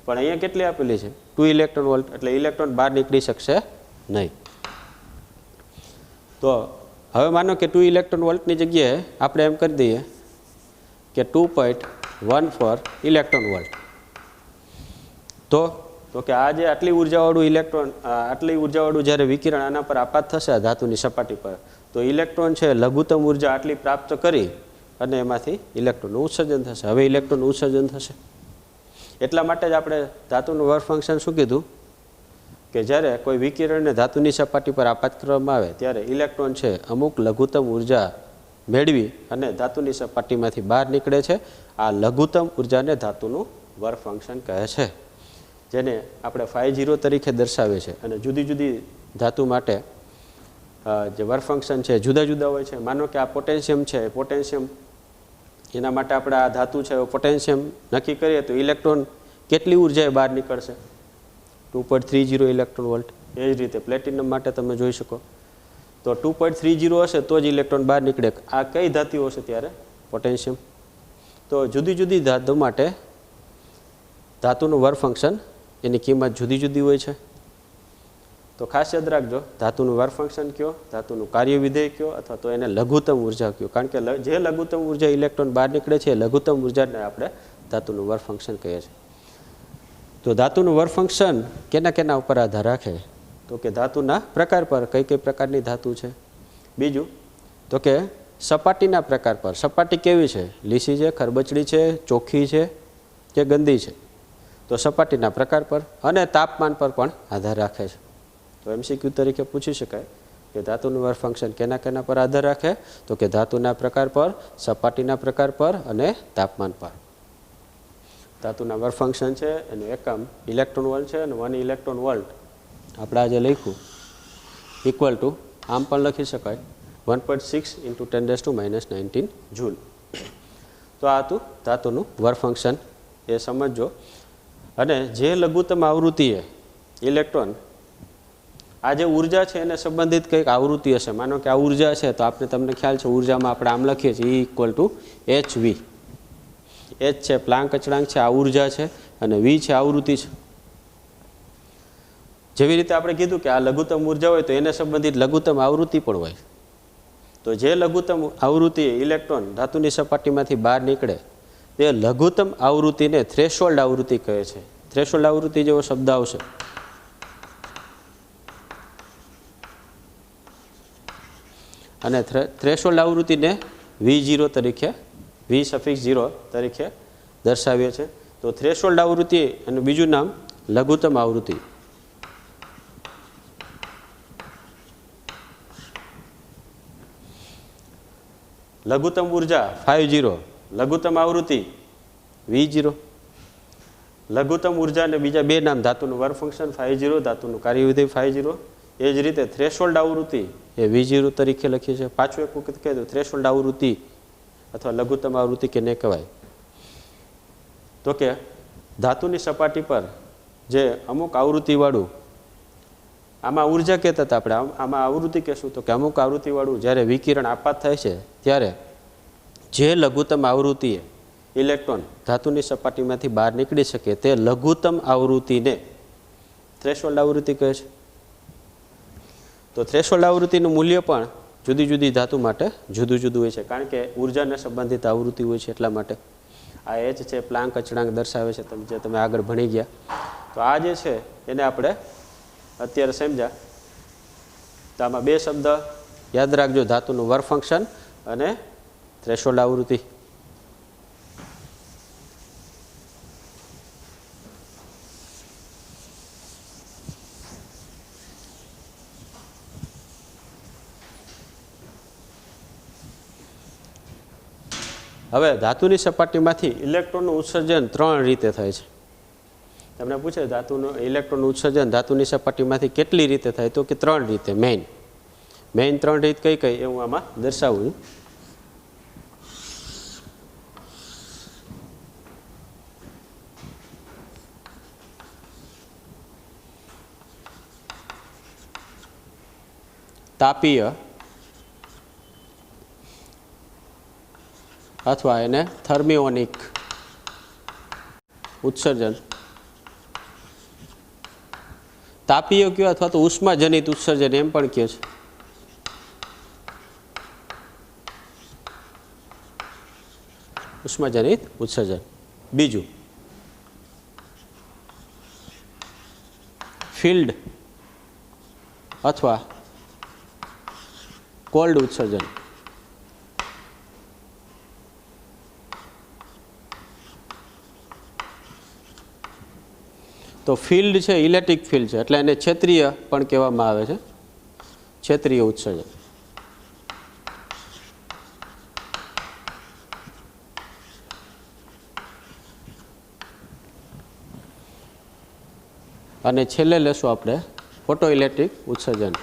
પણ અહીંયા કેટલી આપેલી છે? 2 ઇલેક્ટ્રોન વોલ્ટ, એટલે ઇલેક્ટ્રોન બહાર નીકળી શકશે નહીં। તો હવે માનો કે 2 ઇલેક્ટ્રોન વોલ્ટની જગ્યાએ આપણે એમ કરી દઈએ કે 2.14 ઇલેક્ટ્રોન વોલ્ટ। તો તો કે આ જે આટલી ઉર્જાવાળું ઇલેક્ટ્રોન આટલી ઉર્જાવાળું જ્યારે વિકિરણ આના પર આપાત થશે આ ધાતુની સપાટી પર, તો ઇલેક્ટ્રોન છે લઘુત્તમ ઉર્જા આટલી પ્રાપ્ત કરી અને એમાંથી ઇલેક્ટ્રોનનું ઉત્સર્જન થશે. હવે ઇલેક્ટ્રોનનું ઉત્સર્જન થશે. એટલા માટે જ આપણે ધાતુનું વર્ક ફંક્શન શું કીધું કે જ્યારે કોઈ વિકિરણને ધાતુની સપાટી પર આપાત કરવામાં આવે ત્યારે ઇલેક્ટ્રોન છે અમુક લઘુત્તમ ઉર્જા મેળવી અને ધાતુની સપાટીમાંથી બહાર નીકળે છે. આ લઘુત્તમ ઉર્જાને ધાતુનું વર્ક ફંક્શન કહે છે, જેને આપણે φ0 તરીકે દર્શાવે છે. અને જુદી જુદી ધાતુ માટે જે વર્ક ફંક્શન છે જુદા જુદા હોય છે. માનો કે આ પોટેન્શિયમ છે, પોટેન્શિયમ એના માટે આપણે આ ધાતુ છે પોટેન્શિયમ નક્કી કરીએ તો ઇલેક્ટ્રોન કેટલી ઉર્જાએ બહાર નીકળશે? 2.30 ઇલેક્ટ્રોન વોલ્ટ. એ જ રીતે પ્લેટિનમ માટે તમે જોઈ શકો તો 2.30 હશે તો જ ઇલેક્ટ્રોન બહાર નીકળે. આ કઈ ધાતુઓ હશે ત્યારે? પોટેન્શિયમ. તો જુદી જુદી ધાતુ માટે ધાતુનું વર્ક ફંક્શન એની કિંમત જુદી જુદી હોય છે. તો ખાસ યાદ રાખજો, ધાતુનું વર્ક ફંક્શન કયો, ધાતુનું કાર્ય વિધેય કયો, અથવા તો એને લઘુત્તમ ઉર્જા કયો. કારણ કે જે લઘુત્તમ ઉર્જા ઇલેક્ટ્રોન બહાર નીકળે છે એ લઘુત્તમ ઉર્જાને આપણે ધાતુનું વર્ક ફંક્શન કહીએ છીએ. તો ધાતુનું વર્ક ફંક્શન કેના કેના ઉપર આધાર રાખે? તો કે ધાતુના પ્રકાર પર, કઈ કઈ પ્રકારની ધાતુ છે. બીજું તો કે સપાટીના પ્રકાર પર, સપાટી કેવી છે, લીસી છે, ખરબચડી છે, ચોખ્ખી છે કે ગંદી છે, તો સપાટીના પ્રકાર પર. અને તાપમાન પર પણ આધાર રાખે છે. તો MCQ તરીકે પૂછી શકાય કે ધાતુનું વર્ક ફંક્શન કેના કેના પર આધાર રાખે? તો કે ધાતુના પ્રકાર પર, સપાટીના પ્રકાર પર અને તાપમાન પર. ધાતુના વર્ક ફંક્શન છે એનું એકમ ઇલેક્ટ્રોન વોલ્ટ છે અને 1 ઇલેક્ટ્રોન વોલ્ટ આપણે આજે લખ્યું ઇક્વલ ટુ આમ પણ લખી શકાય 1.6 × 10⁻⁻19 જૂલ. તો આ હતું ધાતુનું વર્ક ફંક્શન, એ સમજો. અને જે લઘુત્તમ આવૃત્તિએ ઇલેક્ટ્રોન આ જે ઉર્જા છે એને સંબંધિત કંઈક આવૃત્તિ હશે. માનો કે આ ઉર્જા છે તો તમને ખ્યાલ છે ઉર્જામાં આપણે આમ લખીએ છીએ E = hv. H છે પ્લાન્ક અચળાંક છે, આ ઉર્જા છે, અને V છે આવૃત્તિ છે. જેવી રીતે આપણે કીધું કે આ લઘુત્તમ ઉર્જા હોય તો એને સંબંધિત લઘુત્તમ આવૃત્તિ પણ હોય. તો જે લઘુત્તમ આવૃત્તિ ઇલેક્ટ્રોન ધાતુની સપાટીમાંથી બહાર નીકળે તે લઘુત્તમ આવૃત્તિને થ્રેશોલ્ડ આવૃત્તિ કહે છે. થ્રેશોલ્ડ આવૃત્તિ જેવો શબ્દ આવશે. અને થ્રેશોલ્ડ આવૃત્તિને V0 તરીકે, V0 તરીકે દર્શાવીએ છીએ. તો થ્રેશોલ્ડ આવૃત્તિ એનું બીજું નામ લઘુત્તમ આવૃત્તિ. લઘુત્તમ ઉર્જા φ0, લઘુત્તમ આવૃત્તિ V0. લઘુત્તમ ઉર્જા અને બીજા બે નામ, ધાતુનું વર્ક ફંક્શન φ0, ધાતુનું કાર્યવિધેય φ0. એ જ રીતે થ્રેશોલ્ડ આવૃત્તિ એ V0 તરીકે લખીએ છીએ. પાછું એક વખત કહી દઉં, થ્રેશોલ્ડ આવૃત્તિ અથવા લઘુત્તમ આવૃત્તિ કેને કહેવાય? તો કે ધાતુની સપાટી પર જે અમુક આવૃત્તિવાળું, આમાં ઉર્જા કહેતા હતા આપણે, આમાં આવૃત્તિ કહેશું. તો કે અમુક આવૃત્તિવાળું જ્યારે વિકિરણ આપાત થાય છે ત્યારે જે લઘુત્તમ આવૃત્તિએ ઇલેક્ટ્રોન ધાતુની સપાટીમાંથી બહાર નીકળી શકે તે લઘુત્તમ આવૃત્તિને થ્રેશોલ્ડ આવૃત્તિ કહે છે. તો થ્રેશોલ્ડ આવૃત્તિનું મૂલ્ય પણ જુદી જુદી ધાતુ માટે જુદું જુદું હોય છે, કારણ કે ઉર્જાને સંબંધિત આવૃત્તિ હોય છે. એટલા માટે આ H છે પ્લાન્ક અચળાંક દર્શાવે છે, જે તમે આગળ ભણી ગયા. તો આ જે છે એને આપણે અત્યારે સમજ્યા. તો આમાં બે શબ્દ યાદ રાખજો, ધાતુનું વર્ક ફંક્શન અને થ્રેશોલ્ડ આવૃત્તિ. હવે ધાતુની સપાટીમાંથી ઇલેક્ટ્રોનનું ઉત્સર્જન 3 રીતે થાય છે. તમને પૂછે ધાતુનું ઇલેક્ટ્રોનનું ઉત્સર્જન ધાતુની સપાટીમાંથી કેટલી રીતે થાય? તો કે 3 રીતે. મેઇન 3 રીત કઈ કઈ એ હું આમાં દર્શાવું. તાપીય અથવા એને થર્મિઓનિક ઉત્સર્જન. તાપીય કયો અથવા તો ઉષ્માજનિત ઉત્સર્જન એમ પણ કહે છે. ઉષ્માજનિત ઉત્સર્જન. બીજું ફિલ્ડ અથવા કોલ્ડ ઉત્સર્જન. તો ફિલ્ડ છે ઇલેક્ટ્રિક ફિલ્ડ છે, એટલે એને ક્ષેત્રીય પણ કહેવામાં આવે છે, ક્ષેત્રીય ઉત્સર્જન. અને છેલ્લે લેશું આપણે ફોટો ઇલેક્ટ્રિક ઉત્સર્જન.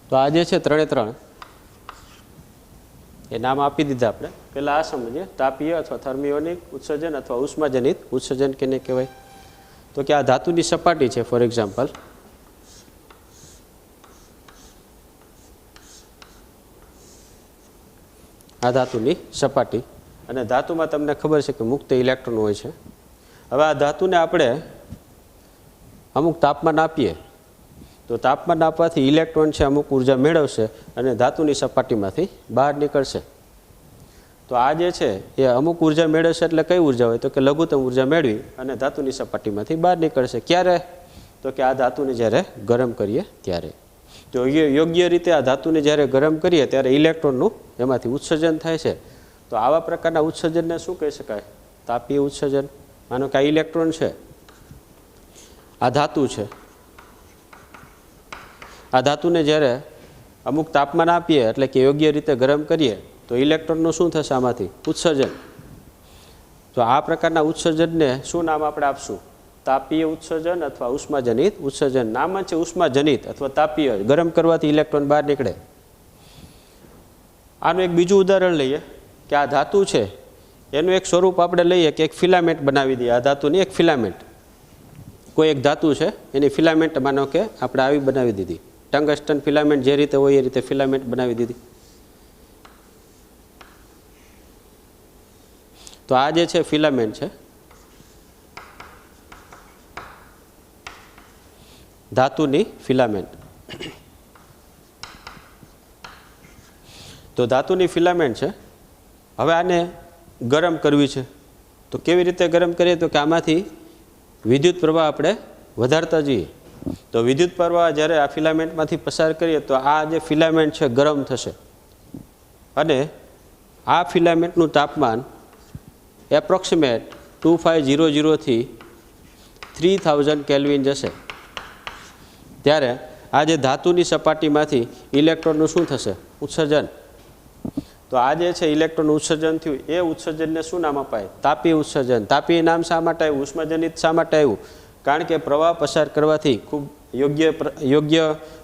તો આ જે છે ત્રણે ત્રણ એ નામ આપી દીધા આપણે. પહેલાં આ સમજીએ, તાપીય અથવા થર્મિયોનિક ઉત્સર્જન અથવા ઉષ્માજનિત ઉત્સર્જન કેને કહેવાય. તો કે આ ધાતુની સપાટી છે, ફોર એક્ઝામ્પલ આ ધાતુની સપાટી, અને ધાતુમાં તમને ખબર છે કે મુક્ત ઇલેક્ટ્રોન હોય છે. હવે આ ધાતુને આપણે અમુક તાપમાન આપીએ તો તાપમાન આપવાથી ઇલેક્ટ્રોન છે અમુક ઉર્જા મેળવશે અને ધાતુની સપાટીમાંથી બહાર નીકળશે. તો આ જે છે એ અમુક ઉર્જા મેળવશે, એટલે કઈ ઉર્જા હોય તો કે લઘુત્તમ ઉર્જા મેળવી અને ધાતુની સપાટીમાંથી બહાર નીકળશે. ક્યારે? તો કે આ ધાતુને જ્યારે ગરમ કરીએ ત્યારે. તો યોગ્ય રીતે આ ધાતુને જ્યારે ગરમ કરીએ ત્યારે ઇલેક્ટ્રોનનું એમાંથી ઉત્સર્જન થાય છે. તો આવા પ્રકારના ઉત્સર્જનને શું કહી શકાય? તાપીય ઉત્સર્જન. માનો કે આ ઇલેક્ટ્રોન છે, આ ધાતુ છે, આ ધાતુને જ્યારે અમુક તાપમાન આપીએ એટલે કે યોગ્ય રીતે ગરમ કરીએ તો ઇલેક્ટ્રોનનું શું થશે? આમાંથી ઉત્સર્જન. તો આ પ્રકારના ઉત્સર્જનને શું નામ આપણે આપશું? તાપીય ઉત્સર્જન અથવા ઉષ્માજનિત ઉત્સર્જન. નામ જ છે ઉષ્માજનિત અથવા તાપીય, ગરમ કરવાથી ઇલેક્ટ્રોન બહાર નીકળે. આનું એક બીજું ઉદાહરણ લઈએ કે આ ધાતુ છે એનું એક સ્વરૂપ આપણે લઈએ કે એક ફિલામેન્ટ બનાવી દઈએ. આ ધાતુની એક ફિલામેન્ટ, કોઈ એક ધાતુ છે એની ફિલામેન્ટ માનો કે આપણે આવી બનાવી દીધી. ટંગસ્ટન ફિલામેન્ટ જે રીતે હોય એ રીતે ફિલામેન્ટ બનાવી દીધી. તો આ જે છે ફિલામેન્ટ છે, ધાતુની ફિલામેન્ટ. તો ધાતુની ફિલામેન્ટ છે. હવે આને ગરમ કરવી છે. તો કેવી રીતે ગરમ કરીએ? તો કે આમાંથી વિદ્યુત પ્રવાહ આપણે વધારતા જઈએ. તો વિદ્યુત પ્રવાહ જ્યારે આ ફિલામેન્ટમાંથી પસાર કરીએ તો આ જે ફિલામેન્ટ છે ગરમ થશે અને આ ફિલામેન્ટનું તાપમાન એપ્રોક્સિમેટ 2500 થી 3000 કેલ્વિન જશે. ત્યારે આ જે ધાતુની સપાટીમાંથી ઇલેક્ટ્રોનનું શું થશે? ઉત્સર્જન. તો આ જે છે ઇલેક્ટ્રોન ઉત્સર્જન થયું, એ ઉત્સર્જનને શું નામ અપાય? તાપીય ઉત્સર્જન. તાપીય નામ શા માટે આવ્યું? ઉષ્માજનિત શા માટે આવ્યું? કારણ કે પ્રવાહ પસાર કરવાથી ખૂબ યોગ્ય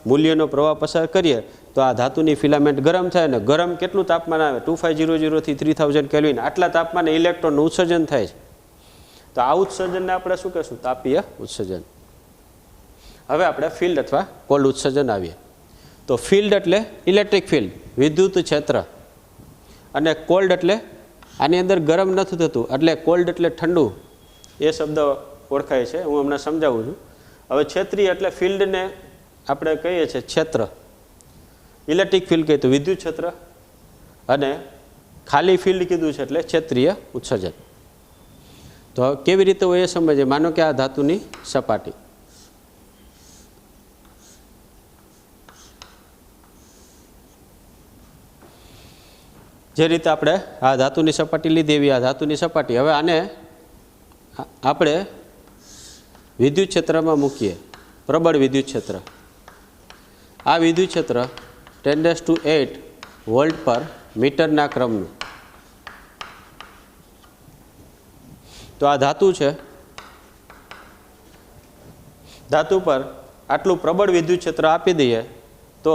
મૂલ્યનો પ્રવાહ પસાર કરીએ તો આ ધાતુની ફિલામેન્ટ ગરમ થાય ને ગરમ કેટલું તાપમાન આવે? 2500 થી 3000 કેલ્વિન. આટલા તાપમાને ઇલેક્ટ્રોનનું ઉત્સર્જન થાય છે. તો આ ઉત્સર્જનને આપણે શું કહેશું? તાપીય ઉત્સર્જન. હવે આપણે ફિલ્ડ અથવા કોલ્ડ ઉત્સર્જન આવીએ. તો ફિલ્ડ એટલે ઇલેક્ટ્રિક ફિલ્ડ, વિદ્યુત ક્ષેત્ર, અને કોલ્ડ એટલે આની અંદર ગરમ નથી થતું, એટલે કોલ્ડ એટલે ઠંડુ, એ શબ્દ ઓળખાય છે. હું હમણાં સમજાવું છું. હવે ક્ષેત્રીય એટલે ફિલ્ડને આપણે કહીએ છીએ ક્ષેત્ર. ઇલેક્ટ્રિક ફિલ્ડ કહીએ તો વિદ્યુત ક્ષેત્ર, અને ખાલી ફિલ્ડ કીધું છે એટલે ક્ષેત્રીય ઉત્સર્જન. તો કેવી રીતે હોય એ સમજીએ. માનો કે આ ધાતુની સપાટી, જે રીતે આપણે આ ધાતુની સપાટી લીધી એવી આ ધાતુની સપાટી. હવે આને આપણે વિદ્યુત ક્ષેત્રમાં મૂકીએ, પ્રબળ વિદ્યુત ક્ષેત્ર. આ વિદ્યુત ક્ષેત્ર 10⁸ વોલ્ટ પર મીટરના ક્રમનું. તો આ ધાતુ છે, ધાતુ પર આટલું પ્રબળ વિદ્યુત ક્ષેત્ર આપી દઈએ તો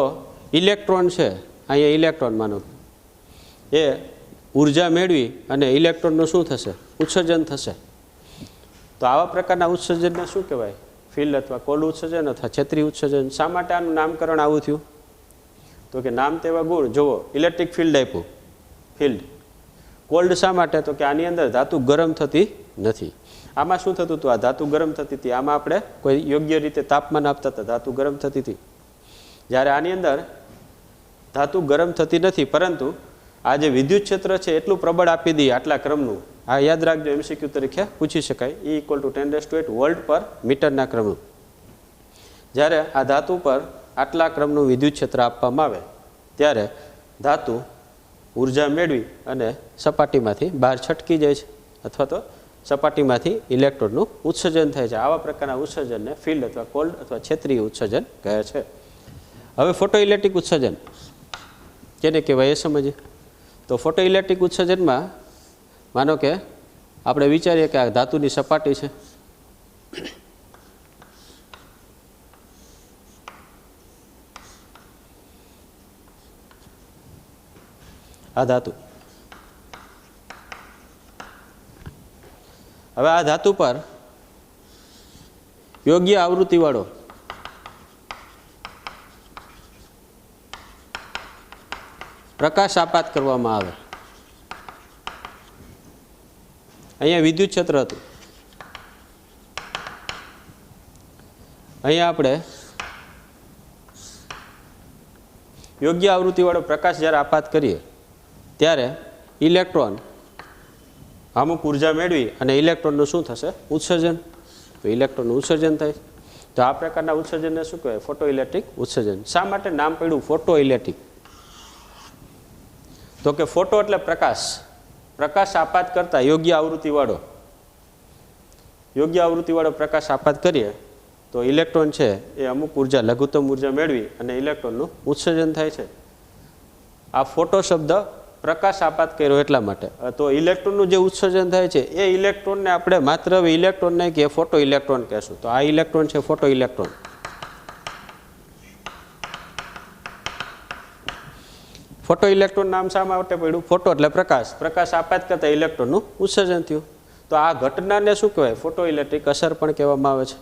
ઇલેક્ટ્રોન છે, અહીંયા ઇલેક્ટ્રોન માનો એ ઉર્જા મેળવી અને ઇલેક્ટ્રોનનું શું થશે? ઉત્સર્જન થશે. તો આવા પ્રકારના ઉત્સર્જનને શું કહેવાય? ફિલ્ડ અથવા કોલ્ડ ઉત્સર્જન અથવા ક્ષેત્રીય ઉત્સર્જન. શા માટે આનું નામકરણ આવું થયું? તો કે નામ તેવા ગુણ. જુઓ, ઇલેક્ટ્રિક ફિલ્ડ આપ્યું, ફિલ્ડ. કોલ્ડ શા માટે? તો કે આની અંદર ધાતુ ગરમ થતી નથી. આમાં શું થતું હતું? આ ધાતુ ગરમ થતી હતી. આમાં આપણે કોઈ યોગ્ય રીતે તાપમાન આપતા હતા, ધાતુ ગરમ થતી હતી. જ્યારે આની અંદર ધાતુ ગરમ થતી નથી, પરંતુ આ જે વિદ્યુત ક્ષેત્ર છે એટલું પ્રબળ આપી દઈએ આટલા ક્રમનું, આ યાદ રાખજો, MCQ તરીકે પૂછી શકાય. E = 10⁸ વોલ્ટ પર મીટરના ક્રમનું. જ્યારે આ ધાતુ પર આટલા ક્રમનું વિદ્યુત ક્ષેત્ર આપવામાં આવે ત્યારે ધાતુ ઉર્જા મેળવી અને સપાટીમાંથી બહાર છટકી જાય છે અથવા તો સપાટીમાંથી ઇલેક્ટ્રોનનું ઉત્સર્જન થાય છે. આવા પ્રકારના ઉત્સર્જનને ફિલ્ડ અથવા કોલ્ડ અથવા ક્ષેત્રીય ઉત્સર્જન કહે છે. હવે ફોટો ઇલેક્ટ્રિક ઉત્સર્જન કેને કહેવાય એ સમજીએ. તો ફોટો ઇલેક્ટ્રિક ઉત્સર્જનમાં માનો કે આપણે વિચારીએ કે આ ધાતુની સપાટી છે, આ ધાતુ, હવે આ ધાતુ પર યોગ્ય આવૃત્તિવાળો પ્રકાશ આપાત કરવામાં આવે. અહીંયા વિદ્યુત ક્ષેત્ર હતું, અહીંયા આપણે યોગ્ય આવૃત્તિવાળો પ્રકાશ જ્યારે આપાત કરીએ ત્યારે ઇલેક્ટ્રોન અમુક ઉર્જા મેળવી અને ઇલેક્ટ્રોનનું શું થશે? ઉત્સર્જન. તો ઇલેક્ટ્રોનનું ઉત્સર્જન થાય. તો આ પ્રકારના ઉત્સર્જનને શું કહેવાય? ફોટો ઇલેક્ટ્રિક ઉત્સર્જન. શા માટે નામ પડ્યું ફોટો ઇલેક્ટ્રિક? તો કે ફોટો એટલે પ્રકાશ, પ્રકાશ આપાત કરતા યોગ્ય આવૃત્તિવાળો પ્રકાશ આપાત કરીએ તો ઇલેક્ટ્રોન છે એ અમુક ઉર્જા, લઘુત્તમ ઉર્જા મેળવી અને ઇલેક્ટ્રોનનું ઉત્સર્જન થાય છે. આ ફોટો શબ્દ પ્રકાશ આપાત કર્યો એટલા માટે. તો ઇલેક્ટ્રોનનું જે ઉત્સર્જન થાય છે એ ઇલેક્ટ્રોનને આપણે માત્ર ઇલેક્ટ્રોન નહીં કે ફોટો ઇલેક્ટ્રોન કહેશું. તો આ ઇલેક્ટ્રોન છે ફોટો ઇલેક્ટ્રોન. ફોટો ઇલેક્ટ્રોન નામ શા માટે પડ્યું? ફોટો એટલે પ્રકાશ, પ્રકાશ આપાત કરતા ઇલેક્ટ્રોનનું ઉત્સર્જન થયું. તો આ ઘટનાને શું કહેવાય? ફોટો ઇલેક્ટ્રિક અસર પણ કહેવામાં આવે છે.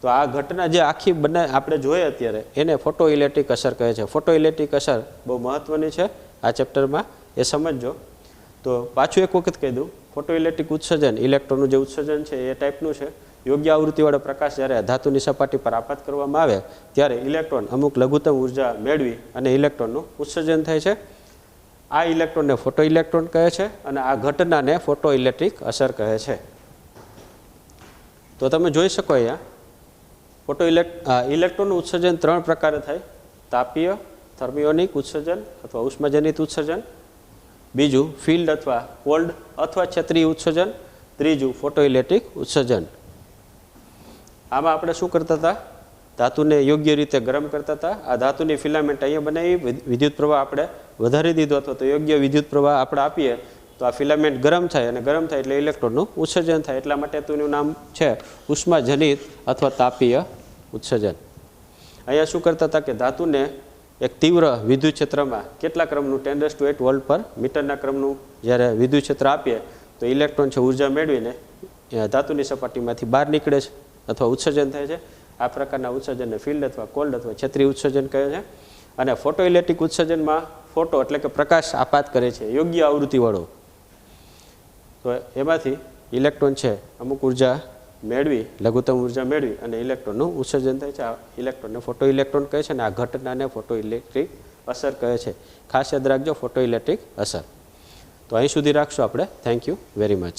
તો આ ઘટના જે આખી આપણે જોઈએ અત્યારે એને ફોટો ઇલેક્ટ્રિક અસર કહે છે. ફોટો ઇલેક્ટ્રિક અસર બહુ મહત્વની છે આ ચેપ્ટરમાં, એ સમજજો. તો પાછું એક વખત કહી દઉં, ફોટો ઇલેક્ટ્રિક ઉત્સર્જન, ઇલેક્ટ્રોનનું જે ઉત્સર્જન છે એ ટાઈપનું છે. યોગ્ય આવૃત્તિવાળો પ્રકાશ જ્યારે ધાતુની સપાટી પર આપાત કરવામાં આવે ત્યારે ઇલેક્ટ્રોન અમુક લઘુત્તમ ઉર્જા મેળવી અને ઇલેક્ટ્રોનનું ઉત્સર્જન થાય છે. આ ઇલેક્ટ્રોનને ફોટો ઇલેક્ટ્રોન કહે છે અને આ ઘટનાને ફોટો ઇલેક્ટ્રિક અસર કહે છે. તો તમે જોઈ શકો અહીંયા ફોટો ઇલેક્ટ્રોનનું ઉત્સર્જન 3 પ્રકારે થાય: તાપીય, થર્મિયોનિક ઉત્સર્જન અથવા ઉષ્માજનિત ઉત્સર્જન, બીજું ફિલ્ડ અથવા કોલ્ડ અથવા ક્ષેત્રીય ઉત્સર્જન, ત્રીજું ફોટો ઇલેક્ટ્રિક ઉત્સર્જન. આમાં આપણે શું કરતા હતા? ધાતુને યોગ્ય રીતે ગરમ કરતા હતા. આ ધાતુની ફિલામેન્ટ અહીંયા બનાવી, વિદ્યુત પ્રવાહ આપણે વધારી દીધો હતો. તો યોગ્ય વિદ્યુત પ્રવાહ આપણે આપીએ તો આ ફિલામેન્ટ ગરમ થાય અને ગરમ થાય એટલે ઇલેક્ટ્રોનનું ઉત્સર્જન થાય. એટલા માટે તેનું નામ છે ઉષ્માજનિત અથવા તાપીય ઉત્સર્જન. અહીંયા શું કરતા હતા કે ધાતુને એક તીવ્ર વિદ્યુત ક્ષેત્રમાં કેટલા ક્રમનું 10⁸ વોલ્ટ પર મીટરના ક્રમનું જ્યારે વિદ્યુત ક્ષેત્ર આપીએ તો ઇલેક્ટ્રોન છે ઉર્જા મેળવીને ધાતુની સપાટીમાંથી બહાર નીકળે છે અથવા ઉત્સર્જન થાય છે. આ પ્રકારના ઉત્સર્જનને ફિલ્ડ અથવા કોલ્ડ અથવા ક્ષેત્રીય ઉત્સર્જન કહે છે. અને ફોટો ઇલેક્ટ્રિક ઉત્સર્જનમાં ફોટો એટલે કે પ્રકાશ આપાત કરે છે યોગ્ય આવૃત્તિવાળો. તો એમાંથી ઇલેક્ટ્રોન છે અમુક ઉર્જા મેળવી, લઘુત્તમ ઉર્જા મેળવી અને ઇલેક્ટ્રોનનું ઉત્સર્જન થાય છે. આ ઇલેક્ટ્રોનને ફોટો ઇલેક્ટ્રોન કહે છે અને આ ઘટનાને ફોટો ઇલેક્ટ્રિક અસર કહે છે. ખાસ યાદ રાખજો ફોટો ઇલેક્ટ્રિક અસર. તો અહીં સુધી રાખશું આપણે. Thank you very much.